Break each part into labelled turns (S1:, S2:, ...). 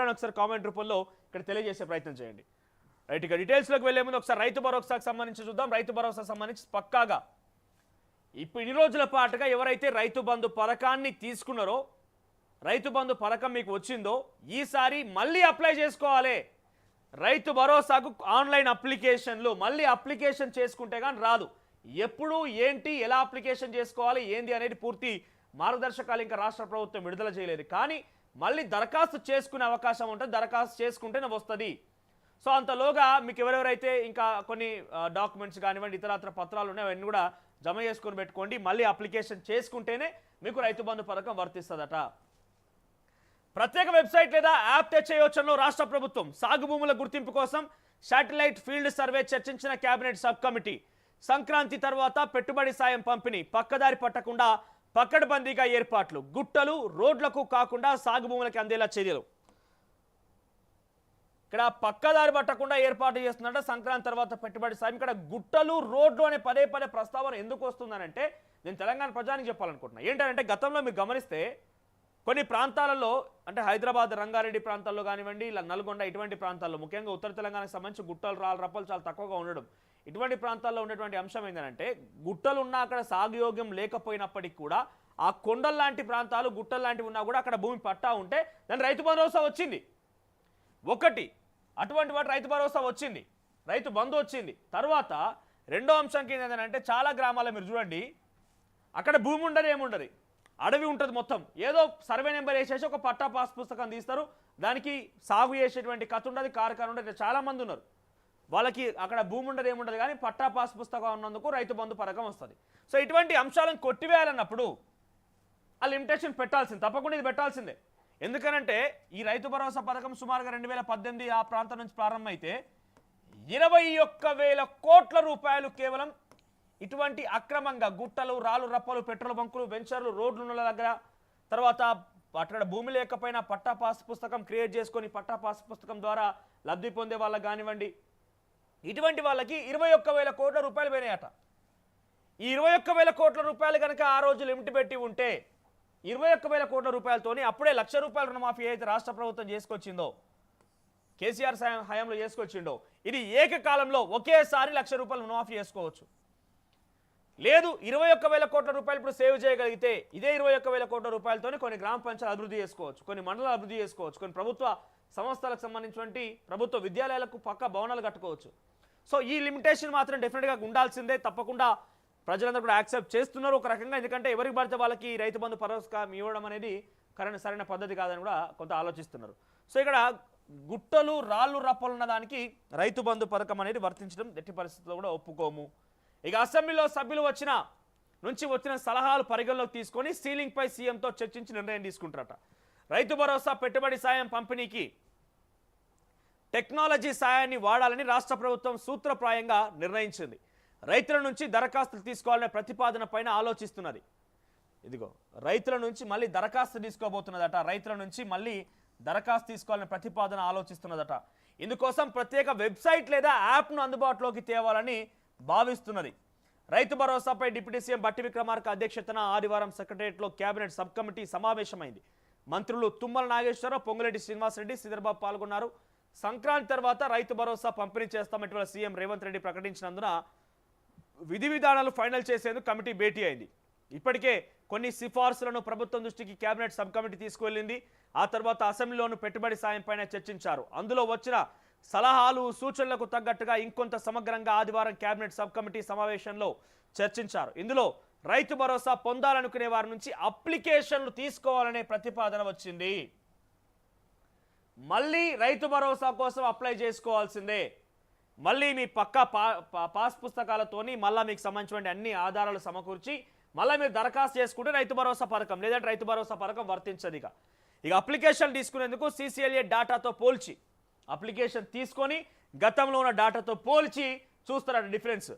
S1: ఒకసారి కామెంట్ రూపంలో ఇక్కడ తెలియజేసే ప్రయత్నం చేయండి. రైట్, ఇక డీటెయిల్స్లోకి వెళ్లే ముందు ఒకసారి రైతు భరోసాకు సంబంధించి చూద్దాం. రైతు భరోసా సంబంధించి పక్కాగా ఇప్పుడు ఇన్ని రోజుల పాటుగా ఎవరైతే రైతు బంధు పథకాన్ని తీసుకున్నారో, రైతు బంధు పథకం మీకు వచ్చిందో, ఈసారి మళ్ళీ అప్లై చేసుకోవాలి. రైతు భరోసాకు ఆన్లైన్ అప్లికేషన్లు మళ్ళీ అప్లికేషన్ చేసుకుంటే కానీ రాదు. ఎప్పుడు ఏంటి ఎలా అప్లికేషన్ చేసుకోవాలి ఏంది అనేది పూర్తి మార్గదర్శకాలు ఇంకా రాష్ట్ర ప్రభుత్వం విడుదల చేయలేదు. కానీ మళ్ళీ దరఖాస్తు చేసుకునే అవకాశం ఉంటుంది. దరఖాస్తు చేసుకుంటేనే వస్తుంది. సో అంతలోగా మీకు ఎవరెవరైతే ఇంకా కొన్ని డాక్యుమెంట్స్ కానివ్వండి ఇతరత్ర పత్రాలు ఉన్నాయి అవన్నీ కూడా జమ చేసుకొని పెట్టుకోండి. మళ్ళీ అప్లికేషన్ చేసుకుంటేనే మీకు రైతు బంధు పథకం వర్తిస్తుందట. ప్రత్యేక వెబ్సైట్ లేదా యాప్ తెచ్చేయోచనలో రాష్ట్ర ప్రభుత్వం సాగు భూముల గుర్తింపు కోసం శాటిలైట్ ఫీల్డ్ సర్వే చర్చించిన కేబినెట్ సబ్ కమిటీ. సంక్రాంతి తర్వాత పెట్టుబడి సాయం పంపిణీ, పక్కదారి పట్టకుండా పక్కడబందీగా ఏర్పాట్లు, గుట్టలు రోడ్లకు కాకుండా సాగు భూములకి అందేలా చర్యలు. ఇక్కడ పక్కదారి పట్టకుండా ఏర్పాటు చేస్తుందంటే సంక్రాంతి తర్వాత పెట్టుబడి సాయం. ఇక్కడ గుట్టలు రోడ్లు అనే పదే పదే ప్రస్తావన ఎందుకు వస్తుందనంటే నేను తెలంగాణ ప్రజానికి చెప్పాలనుకుంటున్నాను. ఏంటంటే గతంలో మీరు గమనిస్తే కొన్ని ప్రాంతాలలో అంటే హైదరాబాద్ రంగారెడ్డి ప్రాంతాల్లో కానివ్వండి ఇలా నల్గొండ ఇటువంటి ప్రాంతాల్లో ముఖ్యంగా ఉత్తర తెలంగాణకు సంబంధించి గుట్టలు రాళ్ళు రప్పలు చాలా తక్కువగా ఉండడం. ఇటువంటి ప్రాంతాల్లో ఉన్నటువంటి అంశం ఏంటంటే గుట్టలు ఉన్నా అక్కడ సాగుయోగ్యం లేకపోయినప్పటికీ కూడా ఆ కొండల లాంటి ప్రాంతాలు గుట్టలు లాంటివి ఉన్నా కూడా అక్కడ భూమి పట్టా ఉంటే దాని రైతు భరోసా వచ్చింది. ఒకటి అటువంటి వాటి రైతు భరోసా వచ్చింది, రైతు బంధు వచ్చింది. తర్వాత రెండో అంశంకి ఏంటంటే చాలా గ్రామాల్లో మీరు చూడండి అక్కడ భూమి ఉండదు ఏముండదు, అడవి ఉంటుంది మొత్తం. ఏదో సర్వే నెంబర్ వేసేసి ఒక పట్టా పాస్ పుస్తకం తీస్తారు, దానికి సాగు చేసేటువంటి కథ ఉండదు, కారకాలు ఉండదు. చాలామంది ఉన్నారు వాళ్ళకి అక్కడ భూమి ఉండదు ఏముండదు కానీ పట్టా పాస్ పుస్తకం ఉన్నందుకు రైతు బంధు పథకం వస్తుంది. సో ఇటువంటి అంశాలను కొట్టివేయాలన్నప్పుడు ఆ లిమిటేషన్ పెట్టాల్సింది, తప్పకుండా ఇది పెట్టాల్సిందే. ఎందుకనంటే ఈ రైతు భరోసా పథకం సుమారుగా 2018 ఆ ప్రాంతం నుంచి ప్రారంభమైతే 21,000 కోట్ల రూపాయలు కేవలం ఇటువంటి అక్రమంగా గుట్టలు రాళ్ళు రప్పలు పెట్రోల్ బంకులు వెంచర్లు రోడ్ల దగ్గర తర్వాత అక్కడ భూమి లేకపోయినా పట్టా పాస్ పుస్తకం క్రియేట్ చేసుకొని పట్టా పాస్ పుస్తకం ద్వారా లబ్ధి పొందే వాళ్ళకి కానివ్వండి ఇటువంటి వాళ్ళకి 21,000 కోట్ల రూపాయలు పోయినాయట. ఈ 21,000 కోట్ల రూపాయలు కనుక ఆ రోజు లిమిట్ పెట్టి ఉంటే 21,000 కోట్ల రూపాయలతోని అప్పుడే ₹1,00,000 రుణమాఫీ అయితే రాష్ట్ర ప్రభుత్వం చేసుకొచ్చిందో, కేసీఆర్ హయాంలో చేసుకొచ్చిండో, ఇది ఏకకాలంలో ఒకేసారి ₹1,00,000 రుణమాఫీ చేసుకోవచ్చు. లేదు 21,000 కోట్ల రూపాయలు ఇప్పుడు సేవ్ చేయగలిగితే ఇదే 21,000 కోట్ల రూపాయలతోని కొన్ని గ్రామ పంచాయతీలు అభివృద్ధి చేసుకోవచ్చు, కొన్ని మండలాలు అభివృద్ధి చేసుకోవచ్చు, కొన్ని ప్రభుత్వ సంస్థలకు సంబంధించినటువంటి ప్రభుత్వ విద్యాలయాలకు పక్క భవనాలు కట్టుకోవచ్చు. సో ఈ లిమిటేషన్ మాత్రం డెఫినెట్గా ఉండాల్సిందే. తప్పకుండా ప్రజలందరూ కూడా యాక్సెప్ట్ చేస్తున్నారు ఒక రకంగా. ఎందుకంటే ఎవరికి పడితే వాళ్ళకి రైతు బంధు భరోసా ఇవ్వడం అనేది సరైన పద్ధతి కాదని కూడా కొంత ఆలోచిస్తున్నారు. సో ఇక్కడ గుట్టలు రాళ్ళు రప్పలు ఉన్న దానికి రైతు బంధు పథకం అనేది వర్తించడం ఎట్టి పరిస్థితుల్లో కూడా ఒప్పుకోము. ఇక అసెంబ్లీలో సభ్యులు వచ్చిన సలహాలు పరిగణలోకి తీసుకొని సీలింగ్పై సీఎంతో చర్చించి నిర్ణయం తీసుకుంటారట. రైతు భరోసా పెట్టుబడి సాయం పంపిణీకి టెక్నాలజీ సాయాన్ని వాడాలని రాష్ట్ర ప్రభుత్వం సూత్రప్రాయంగా నిర్ణయించింది. రైతుల నుంచి దరఖాస్తులు తీసుకోవాలనే ప్రతిపాదన పైన ఆలోచిస్తున్నది. ఇదిగో రైతుల నుంచి మళ్ళీ దరఖాస్తు తీసుకోబోతున్నదట. రైతుల నుంచి మళ్ళీ దరఖాస్తు తీసుకోవాలనే ప్రతిపాదన ఆలోచిస్తున్నదట. ఇందుకోసం ప్రత్యేక వెబ్సైట్ లేదా యాప్ను అందుబాటులోకి తేవాలని భావిస్తున్నది. రైతు భరోసాపై డిప్యూటీ సీఎం బట్టి విక్రమార్క అధ్యక్షతన ఆదివారం సెక్రటరియట్లో కేబినెట్ సబ్ కమిటీ సమావేశమైంది. మంత్రులు తుమ్మల నాగేశ్వరరావు, పొంగులేటి శ్రీనివాసరెడ్డి, శ్రీధర్బాబు పాల్గొన్నారు. సంక్రాంతి తర్వాత రైతు భరోసా పంపిణీ చేస్తామంటే సీఎం రేవంత్ రెడ్డి ప్రకటించినందున విధి విధానాలు ఫైనల్ చేసేందుకు కమిటీ భేటీ అయింది. ఇప్పటికే కొన్ని సిఫార్సులను ప్రభుత్వం దృష్టికి కేబినెట్ సబ్ కమిటీ తీసుకువెళ్ళింది. ఆ తర్వాత అసెంబ్లీలోను పెట్టుబడి సాయం పైన చర్చించారు. అందులో వచ్చిన సలహాలు సూచనలకు తగ్గట్టుగా ఇంకొంత సమగ్రంగా ఆదివారం కేబినెట్ సబ్ కమిటీ సమావేశంలో చర్చించారు. ఇందులో రైతు భరోసా పొందాలనుకునే వారి నుంచి అప్లికేషన్లు తీసుకోవాలనే ప్రతిపాదన వచ్చింది. మళ్ళీ రైతు భరోసా కోసం అప్లై చేసుకోవాల్సిందే. మళ్ళీ మీ పక్కా పాస్ పుస్తకాలతోని మళ్ళీ మీకు సంబంధించిన అన్ని ఆధారాలు సమకూర్చి మళ్ళీ మీరు దరఖాస్తు చేసుకుంటే రైతు భరోసా పథకం లేదంటే రైతు భరోసా పథకం వర్తించదు. ఇక అప్లికేషన్ తీసుకునేందుకు CCLA డాటాతో పోల్చి అప్లికేషన్ తీసుకొని గతంలో ఉన్న డాటాతో పోల్చి చూస్తారట డిఫరెన్స్.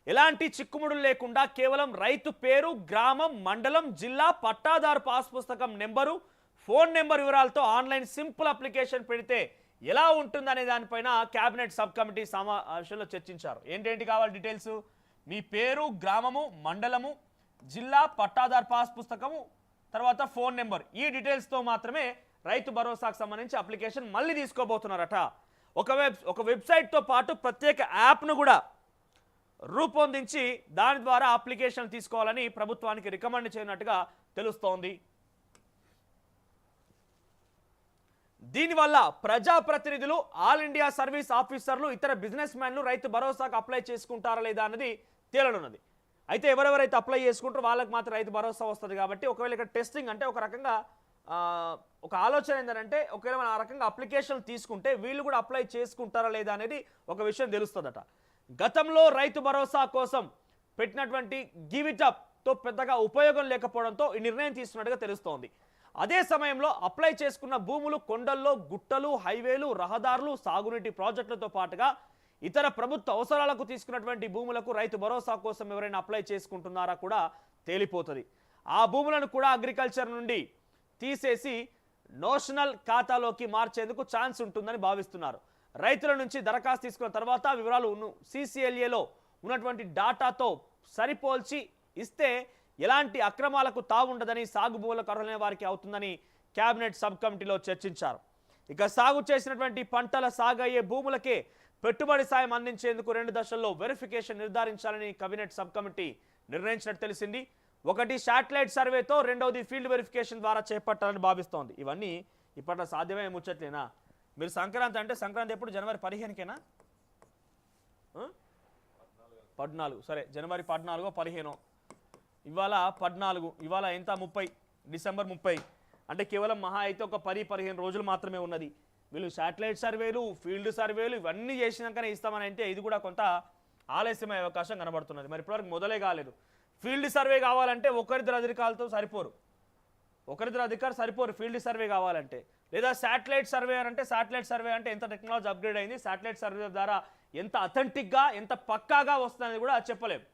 S1: ఎలాంటి చిక్కుముడులు లేకుండా కేవలం రైతు పేరు, గ్రామం, మండలం, జిల్లా, పట్టాదారు పాస్ పుస్తకం నెంబరు, ఫోన్ నెంబర్ వివరాలతో ఆన్లైన్ సింపుల్ అప్లికేషన్ పెడితే ఎలా ఉంటుందనే దానిపైన కేబినెట్ సబ్ కమిటీ సమావేశంలో చర్చించారు. ఏంటేంటి కావాలి డీటెయిల్స్? మీ పేరు, గ్రామము, మండలము, జిల్లా, పట్టాదారు పాస్ పుస్తకము, తర్వాత ఫోన్ నెంబర్, ఈ డీటెయిల్స్తో మాత్రమే రైతు భరోసాకు సంబంధించి అప్లికేషన్ మళ్ళీ తీసుకోబోతున్నారట. ఒక వెబ్సైట్తో పాటు ప్రత్యేక యాప్ను కూడా రూపొందించి దాని ద్వారా అప్లికేషన్ తీసుకోవాలని ప్రభుత్వానికి రికమెండ్ చేయనట్టుగా తెలుస్తోంది. దీనివల్ల ప్రజాప్రతినిధులు, ఆల్ ఇండియా సర్వీస్ ఆఫీసర్లు, ఇతర బిజినెస్ మ్యాన్లు రైతు భరోసాకు అప్లై చేసుకుంటారా లేదా అన్నది తేలనున్నది. అయితే ఎవరెవరైతే అప్లై చేసుకుంటారో వాళ్ళకి మాత్రం రైతు భరోసా వస్తుంది. కాబట్టి ఒకవేళ ఇక్కడ టెస్టింగ్ అంటే ఒక రకంగా ఒక ఆలోచన ఏంటంటే ఒకవేళ మనం ఆ రకంగా అప్లికేషన్ తీసుకుంటే వీళ్ళు కూడా అప్లై చేసుకుంటారా లేదా అనేది ఒక విషయం తెలుస్తుందట. గతంలో రైతు భరోసా కోసం పెట్టినటువంటి గివ్ ఇట్ అప్తో పెద్దగా ఉపయోగం లేకపోవడంతో ఈ నిర్ణయం తీసుకున్నట్టుగా తెలుస్తోంది. అదే సమయంలో అప్లై చేసుకున్న భూములు కొండల్లో, గుట్టలు, హైవేలు, రహదారులు, సాగునీటి ప్రాజెక్టులతో పాటుగా ఇతర ప్రభుత్వ అవసరాలకు తీసుకున్నటువంటి భూములకు రైతు భరోసా కోసం ఎవరైనా అప్లై చేసుకుంటున్నారా కూడా తేలిపోతుంది. ఆ భూములను కూడా అగ్రికల్చర్ నుండి తీసేసి నోషనల్ ఖాతాలోకి మార్చేందుకు ఛాన్స్ ఉంటుందని భావిస్తున్నారు. రైతుల నుంచి దరఖాస్తు తీసుకున్న తర్వాత వివరాలు CCLAలో ఉన్నటువంటి డాటాతో సరిపోల్చి ఇస్తే ఎలాంటి అక్రమాలకు తావుండదని, సాగు భూములకు అర్హులైన వారికి అవుతుందని కేబినెట్ సబ్ కమిటీలో చర్చించారు. ఇక సాగు చేసినటువంటి పంటల సాగయ్యే భూములకే పెట్టుబడి సాయం అందించేందుకు 2 దశల్లో వెరిఫికేషన్ నిర్ధారించాలని కేబినెట్ సబ్ కమిటీ నిర్ణయించినట్టు తెలిసింది. ఒకటి శాటిలైట్ సర్వేతో, రెండవది ఫీల్డ్ వెరిఫికేషన్ ద్వారా చేపట్టాలని భావిస్తోంది. ఇవన్నీ ఇప్పట్లో సాధ్యమే ముచ్చట్లేనా? మీరు సంక్రాంతి అంటే సంక్రాంతి ఎప్పుడు? జనవరి 15కేనా? 14. సరే, జనవరి 14, 15. ఇవాళ 14, ఇవాళ ఎంత? 30, డిసెంబర్ 30. అంటే కేవలం మహా అయితే ఒక 10-15 రోజులు మాత్రమే ఉన్నది. వీళ్ళు శాటిలైట్ సర్వేలు, ఫీల్డ్ సర్వేలు ఇవన్నీ చేసినాకనే ఇస్తామని అంటే ఇది కూడా కొంత ఆలస్యమయ్యే అవకాశం కనబడుతున్నది. మరి ఇప్పటివరకు మొదలే కాలేదు. ఫీల్డ్ సర్వే కావాలంటే ఒకరిద్దరు అధికారులతో సరిపోరు, ఒకరిద్దరు అధికారులు సరిపోరు ఫీల్డ్ సర్వే కావాలంటే. లేదా శాటిలైట్ సర్వే అంటే, శాటిలైట్ సర్వే అంటే ఎంత టెక్నాలజీ అప్గ్రేడ్ అయింది, శాటిలైట్ సర్వే ద్వారా ఎంత అథెంటిక్గా, ఎంత పక్కాగా వస్తుందనేది కూడా చెప్పలేము.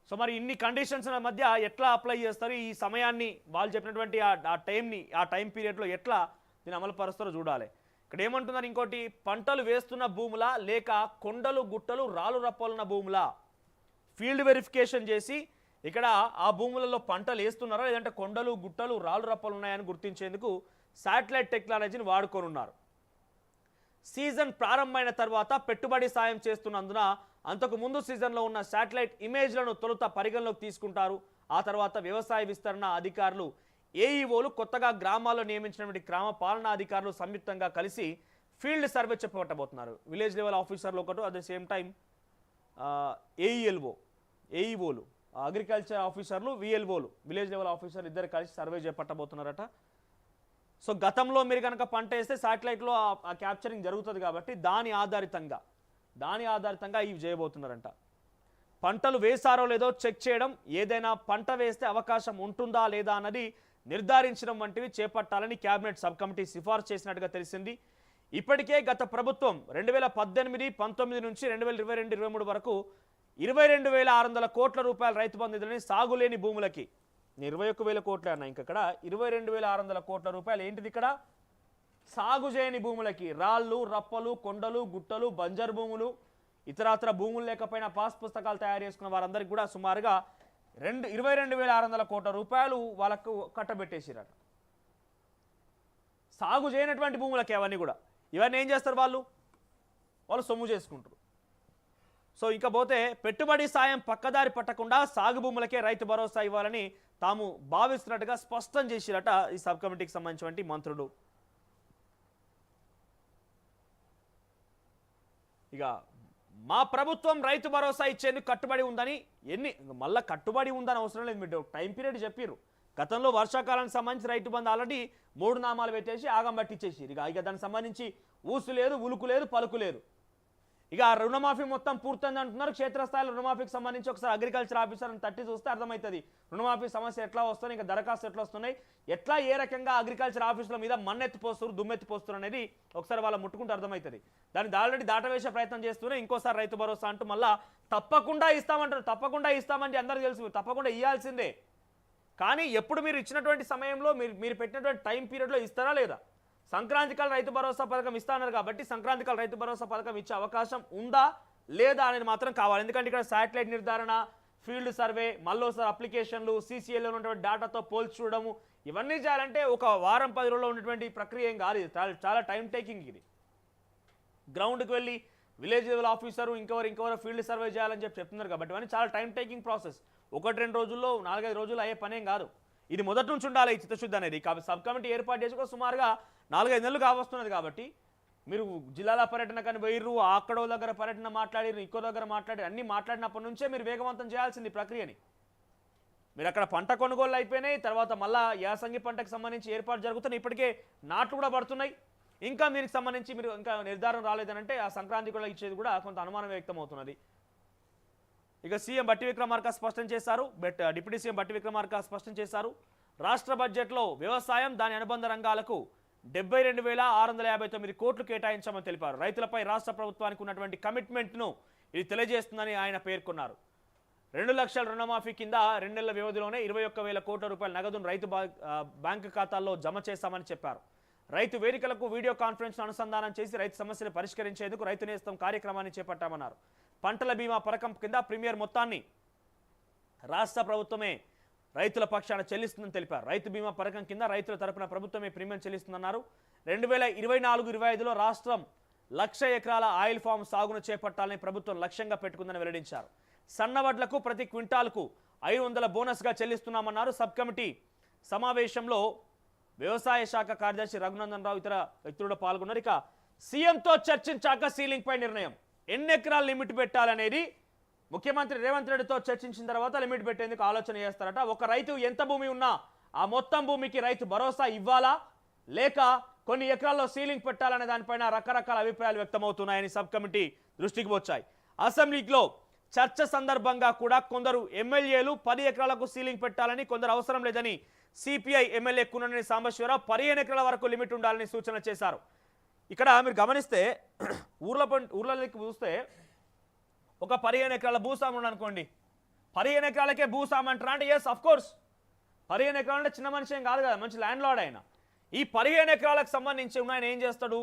S1: సో మరి ఇన్ని కండిషన్స్ మధ్య ఎట్లా అప్లై చేస్తారు, ఈ సమయాన్ని వాళ్ళు చెప్పినటువంటి ఆ టైంని, ఆ టైం పీరియడ్లో ఎట్లా దీన్ని అమలు పరుస్తారో చూడాలి. ఇక్కడ ఏమంటున్నారు ఇంకోటి, పంటలు వేస్తున్న భూములా లేక కొండలు, గుట్టలు, రాళ్ళు రప్పలున్న భూములా ఫీల్డ్ వెరిఫికేషన్ చేసి ఇక్కడ ఆ భూములలో పంటలు వేస్తున్నారా లేదంటే కొండలు, గుట్టలు, రాళ్ళు రప్పలు ఉన్నాయని గుర్తించేందుకు శాటిలైట్ టెక్నాలజీని వాడుకోనున్నారు. సీజన్ ప్రారంభమైన తర్వాత పెట్టుబడి సాయం చేస్తున్నందున అంతకు ముందు సీజన్లో ఉన్న శాటిలైట్ ఇమేజ్లను తొలుత పరిగణలోకి తీసుకుంటారు. ఆ తర్వాత వ్యవసాయ విస్తరణ అధికారులు, ఏఈఓలు, కొత్తగా గ్రామాల్లో నియమించినటువంటి గ్రామ పాలనా అధికారులు సంయుక్తంగా కలిసి ఫీల్డ్ సర్వే చేపట్టబోతున్నారు. విలేజ్ లెవెల్ ఆఫీసర్లు ఒకటి, అట్ ద సేమ్ టైం ఏఈఓలు, అగ్రికల్చర్ ఆఫీసర్లు, విఎల్ఓలు, విలేజ్ లెవెల్ ఆఫీసర్ ఇద్దరు కలిసి సర్వే చేపట్టబోతున్నారట. సో గతంలో మీరు కనుక పంట వేస్తే శాటిలైట్లో ఆ క్యాప్చరింగ్ జరుగుతుంది కాబట్టి దాని ఆధారితంగా ఇవి చేయబోతున్నారంట. పంటలు వేసారో లేదో చెక్ చేయడం, ఏదైనా పంట వేస్తే అవకాశం ఉంటుందా లేదా అన్నది నిర్ధారించడం వంటివి చేపట్టాలని కేబినెట్ సబ్ కమిటీ సిఫార్సు చేసినట్టుగా తెలిసింది. ఇప్పటికే గత ప్రభుత్వం 2018-19 నుంచి 2022-23 వరకు 22,600 కోట్ల రూపాయల రైతు బంధు నిధులని సాగులేని భూములకి, 21,000 కోట్లే అన్న, ఇక్కడ 22,600 కోట్ల రూపాయలు ఏంటిది? ఇక్కడ సాగు చేయని భూములకి, రాళ్ళు, రప్పలు, కొండలు, గుట్టలు, బంజర్ భూములు, ఇతరత్ర భూములు లేకపోయినా పాస్ పుస్తకాలు తయారు చేసుకున్న వారందరికీ కూడా సుమారుగా 22,600 కోట్ల రూపాయలు వాళ్ళకు కట్టబెట్టేసిరట. సాగు చేయనటువంటి భూములకి అవన్నీ కూడా, ఇవన్నీ ఏం చేస్తారు వాళ్ళు సొమ్ము చేసుకుంటారు. సో ఇక పోతే పెట్టుబడి సాయం పక్కదారి పట్టకుండా సాగు భూములకే రైతు భరోసా ఇవ్వాలని తాము భావిస్తున్నట్టుగా స్పష్టం చేసిరట ఈ సబ్ కమిటీకి సంబంధించినటువంటి మంత్రులు. ఇక మా ప్రభుత్వం రైతు భరోసా ఇచ్చేందుకు కట్టుబడి ఉందని, మళ్ళీ కట్టుబడి ఉందని అవసరం లేదు, మీరు టైం పీరియడ్ చెప్పారు. గతంలో వర్షాకాలానికి సంబంధించి రైతు బంధు ఆల్రెడీ 3 నామాలు పెట్టేసి ఆగం పట్టించేసి ఇక దానికి సంబంధించి ఊసు లేదు, ఉలుకు లేదు, పలుకు లేదు. ఇక రుణమాఫీ మొత్తం పూర్తయింది అంటున్నారు. క్షేత్రస్థాయిలో రుణమాఫీకి సంబంధించి ఒకసారి అగ్రికల్చర్ ఆఫీసర్ని తట్టి చూస్తే అర్థమవుతుంది రుణమాఫీ సమస్య ఎట్లా వస్తుంది, ఇంకా దరఖాస్తు ఎట్లా వస్తున్నాయి, ఎట్లా ఏ రకంగా అగ్రికల్చర్ ఆఫీసుల మీద మన్నెత్తిపోస్తారు, దుమ్మెత్తిపోస్తారు అనేది ఒకసారి వాళ్ళ ముట్టుకుంటే అర్థమవుతుంది. దాన్ని ఆల్రెడీ దాటవేసే ప్రయత్నం చేస్తూనే ఇంకోసారి రైతు భరోసా అంటూ మళ్ళీ తప్పకుండా ఇస్తామంటారు. తప్పకుండా ఇస్తామంటే అందరికీ తెలుసు, తప్పకుండా ఇవ్వాల్సిందే. కానీ ఎప్పుడు మీరు ఇచ్చినటువంటి సమయంలో మీరు పెట్టినటువంటి టైం పీరియడ్లో ఇస్తారా లేదా? సంక్రాంతి కాల రైతు భరోసా పథకం ఇస్తాన్నారు కాబట్టి సంక్రాంతి కాల రైతు భరోసా పథకం ఇచ్చే అవకాశం ఉందా లేదా అనేది మాత్రం కావాలి. ఎందుకంటే ఇక్కడ శాటిలైట్ నిర్ధారణ, ఫీల్డ్ సర్వే, మళ్ళోసారి అప్లికేషన్లు, CCLAలో ఉన్నటువంటి డేటాతో పోల్చి చూడడము, ఇవన్నీ చేయాలంటే ఒక వారం 10 రోజుల్లో ఉన్నటువంటి ప్రక్రియ ఏం కాదు, ఇది చాలా టైం టేకింగ్. ఇది గ్రౌండ్కి వెళ్ళి విలేజ్ లెవెల్ ఆఫీసరు ఇంకెవరు ఫీల్డ్ సర్వే చేయాలని చెప్తున్నారు కాబట్టి ఇవన్నీ చాలా టైం టేకింగ్ ప్రాసెస్. 1-2 రోజుల్లో 4-5 రోజుల్లో అయ్యే పనేం కాదు. ఇది మొదటి నుంచి ఉండాలి ఈ చిత్తశుద్ధి అనేది. కాబట్టి సబ్ కమిటీ ఏర్పాటు చేసుకో సుమారుగా 4-5 నెలలు కావస్తున్నది. కాబట్టి మీరు జిల్లాల పర్యటన కానీ పోయిర్రు, అక్కడో దగ్గర పర్యటన మాట్లాడిర్రు, ఇంకో దగ్గర మాట్లాడి అన్నీ మాట్లాడినప్పటి నుంచే మీరు వేగవంతం చేయాల్సింది ప్రక్రియని. మీరు అక్కడ పంట కొనుగోలు అయిపోయినాయి, తర్వాత మళ్ళీ యాసంగి పంటకు సంబంధించి ఏర్పాటు జరుగుతున్నాయి, ఇప్పటికే నాట్లు కూడా పడుతున్నాయి. ఇంకా దీనికి సంబంధించి మీరు ఇంకా నిర్ధారణ రాలేదనంటే ఆ సంక్రాంతి కూడా ఇచ్చేది కూడా కొంత అనుమానం వ్యక్తం అవుతున్నది. ఇక సీఎం బట్టి విక్రమార్క స్పష్టం చేశారు, డిప్యూటీ సీఎం బట్టి విక్రమార్క స్పష్టం చేశారు, రాష్ట్ర బడ్జెట్లో వ్యవసాయం దాని అనుబంధ రంగాలకు 72,659 కోట్లు కేటాయించామని తెలిపారు. రైతులపై రాష్ట్ర ప్రభుత్వానికి ఉన్నటువంటి కమిట్మెంట్ను ఇది తెలియజేస్తుందని ఆయన పేర్కొన్నారు. 2 లక్షల రుణమాఫీ కింద 2 నెలల వ్యవధిలోనే 21,000 కోట్ల రూపాయల నగదును రైతు బ్యాంకు ఖాతాల్లో జమ చేశామని చెప్పారు. రైతు వేదికలకు వీడియో కాన్ఫరెన్స్ అనుసంధానం చేసి రైతు సమస్యలు పరిష్కరించేందుకు రైతు నేస్తం కార్యక్రమాన్ని చేపట్టామన్నారు. పంటల బీమా పథకం కింద ప్రీమియర్ మొత్తాన్ని రాష్ట్ర ప్రభుత్వమే రైతుల పక్షాన చెల్లిస్తుందని తెలిపారు. రైతు బీమా పథకం కింద రైతుల తరపున ప్రభుత్వమే ప్రీమియం చెల్లిస్తుందన్నారు. 2024-25లో రాష్ట్రం 1,00,000 ఎకరాల ఆయిల్ ఫామ్ సాగును చేపట్టాలని ప్రభుత్వం లక్ష్యంగా పెట్టుకుందని వెల్లడించారు. సన్నవడ్లకు ప్రతి క్వింటాల్కు 500 బోనస్గా చెల్లిస్తున్నామన్నారు. సబ్ కమిటీ సమావేశంలో వ్యవసాయ శాఖ కార్యదర్శి రఘునందన్ రావు ఇతర వ్యక్తులు పాల్గొన్నారు. ఇక సీఎంతో చర్చించాక సీలింగ్ పై నిర్ణయం, ఎన్ని ఎకరాలు లిమిట్ పెట్టాలనేది ముఖ్యమంత్రి రేవంత్ రెడ్డితో చర్చించిన తర్వాత లిమిట్ పెట్టేందుకు ఆలోచన చేస్తారట. ఒక రైతు ఎంత భూమి ఉన్నా ఆ మొత్తం భూమికి రైతు భరోసా ఇవ్వాలా లేక కొన్ని ఎకరాల్లో సీలింగ్ పెట్టాలనే దానిపైన రకరకాల అభిప్రాయాలు వ్యక్తమవుతున్నాయని సబ్ కమిటీ దృష్టికి వచ్చాయి. అసెంబ్లీలో చర్చ సందర్భంగా కూడా కొందరు ఎమ్మెల్యేలు 10 ఎకరాలకు సీలింగ్ పెట్టాలని, కొందరు అవసరం లేదని సిపిఐ ఎమ్మెల్యే కూననేని సాంబశివరావు 15 ఎకరాల వరకు లిమిట్ ఉండాలని సూచన చేశారు. ఇక్కడ మీరు గమనిస్తే ఊర్లలోకి చూస్తే ఒక 15 ఎకరాల భూస్వామి అనుకోండి, 15 ఎకరాలకే భూస్వామి అంటారా అంటే ఎస్ అఫ్ కోర్స్ 15 ఎకరాలు అంటే చిన్న మనిషి ఏం కాదు కదా, మంచి ల్యాండ్ లార్డ్ ఆయన. ఈ 15 ఎకరాలకు సంబంధించి ఉన్న ఆయన ఏం చేస్తాడు,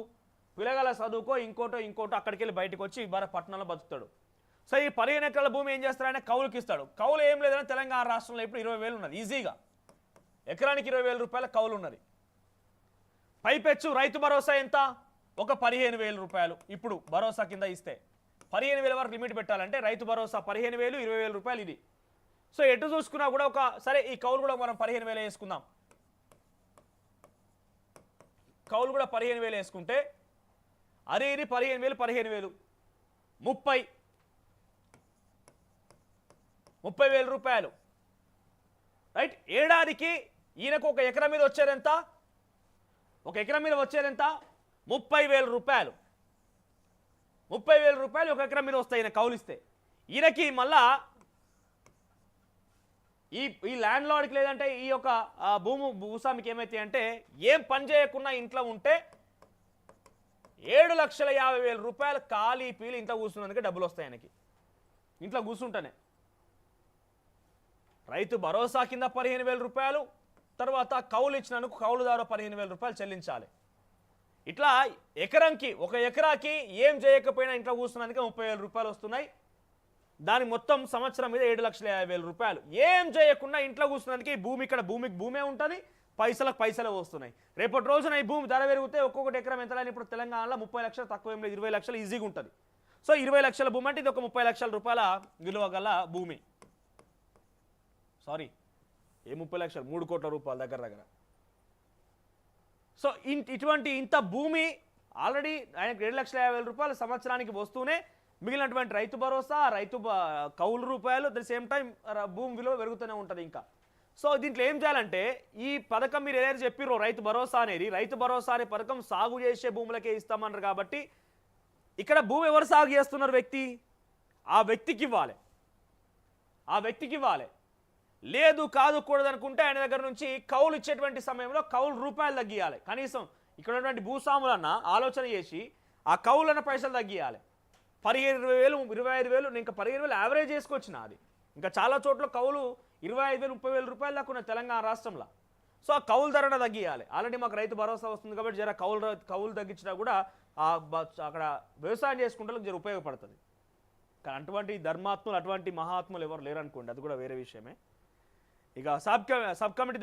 S1: పిల్లగాల చదువుకో ఇంకోటో అక్కడికి వెళ్ళి బయటకు వచ్చి పట్టణంలో బతుకుతాడు. సో ఈ 15 ఎకరాల భూమి ఏం చేస్తాడు, ఆయన కౌలుకి ఇస్తాడు. కౌలు ఏం లేదని తెలంగాణ రాష్ట్రంలో ఇప్పుడు 20,000 ఉన్నది, ఈజీగా ఎకరానికి 20,000 రూపాయల కౌలు ఉన్నది. పైపెచ్చు రైతు భరోసా ఎంత, ఒక 15,000 రూపాయలు ఇప్పుడు భరోసా కింద ఇస్తే 15,000 వరకు లిమిట్ పెట్టాలంటే రైతు భరోసా 15,000, 20,000 రూపాయలు ఇది. సో ఎటు చూసుకున్నా కూడా ఒక సరే ఈ కౌలు కూడా మనం 15,000 వేసుకుందాం. కౌలు కూడా 15,000 వేసుకుంటే అరే ఇది 15,000 30,000 రూపాయలు రైట్. ఏడాదికి ఈయనకు ఒక ఎకరం మీద వచ్చేదెంత, ఒక ఎకరం మీద వచ్చేదెంత 30,000 రూపాయలు. 30,000 రూపాయలు ఒక ఎకరం మీద వస్తాయి ఈయన కౌలిస్తే. ఈయనకి మళ్ళా ఈ ల్యాండ్ లార్డ్కి లేదంటే ఈ యొక్క భూస్వామికి ఏమైతే అంటే ఏం పని చేయకుండా ఇంట్లో ఉంటే 7,50,000 రూపాయలు ఖాళీ పీలి ఇంట్లో కూర్చున్నందుకే డబ్బులు వస్తాయి ఆయనకి, ఇంట్లో కూర్చుంటేనే. రైతు భరోసా కింద 15,000 రూపాయలు, తర్వాత కౌలు ఇచ్చినందుకు కౌలుదారు 15,000 రూపాయలు చెల్లించాలి. ఇట్లా ఒక ఎకరాకి ఏం చేయకపోయినా ఇంట్లో కూర్చున్నందుకే 30,000 రూపాయలు వస్తున్నాయి. దాని మొత్తం సంవత్సరం మీద 7,50,000 రూపాయలు. ఏం చేయకుండా ఇంట్లో కూర్చున్నందుకే ఈ భూమి, ఇక్కడ భూమికి భూమే ఉంటుంది, పైసలు వస్తున్నాయి. రేపటి రోజున ఈ భూమి ధర పెరిగితే ఒక్కొక్కటి ఎకరం ఎంత, ఇప్పుడు తెలంగాణలో 30 లక్షలు తక్కువ ఏం లేదు, 20 లక్షలు ఈజీగా ఉంటుంది. సో 20 లక్షల భూమి అంటే ఇది ఒక 30 లక్షల రూపాయల విలువ గల భూమి. సారీ, 30 లక్షలు 3 కోట్ల రూపాయలు దగ్గర. సో ఇంత భూమి ఆల్రెడీ ఆయనకు 7,50,000 రూపాయలు సంవత్సరానికి వస్తూనే మిగిలినటువంటి రైతు భరోసా, కౌలు రూపాయలు, అట్ ద సేమ్ టైం భూమి విలువ పెరుగుతూనే ఉంటుంది ఇంకా. సో దీంట్లో ఏం చేయాలంటే ఈ పథకం మీరు ఏదైతే చెప్పిరో రైతు భరోసా అనే పథకం సాగు చేసే భూములకే ఇస్తామన్నారు. కాబట్టి ఇక్కడ భూమి ఎవరు సాగు చేస్తున్నారు, ఆ వ్యక్తికి ఇవ్వాలి. లేదు కూడదనుకుంటే ఆయన దగ్గర నుంచి కౌలు ఇచ్చేటువంటి సమయంలో కౌలు రూపాయలు తగ్గియాలి. కనీసం ఇక్కడ ఉన్నటువంటి భూస్వాములన్న ఆలోచన చేసి ఆ కౌలన్న పైసలు తగ్గియాలి. 15,000, 25,000 ఇంకా 15,000 యావరేజ్ చేసుకొచ్చిన అది. ఇంకా చాలా చోట్ల కౌలు 25,000, 30,000 రూపాయలు దాకా ఉన్న తెలంగాణ రాష్ట్రంలో. సో ఆ కౌలు ధరణ తగ్గియాలి. ఆల్రెడీ మాకు రైతు భరోసా వస్తుంది కాబట్టి జర కౌలు తగ్గించినా కూడా అక్కడ వ్యవసాయం చేసుకుంటే జర ఉపయోగపడుతుంది. కానీ అటువంటి ధర్మాత్ములు, అటువంటి మహాత్ములు ఎవరు లేరనుకోండి, అది కూడా వేరే విషయమే. ఇక సబ్ కమిటీ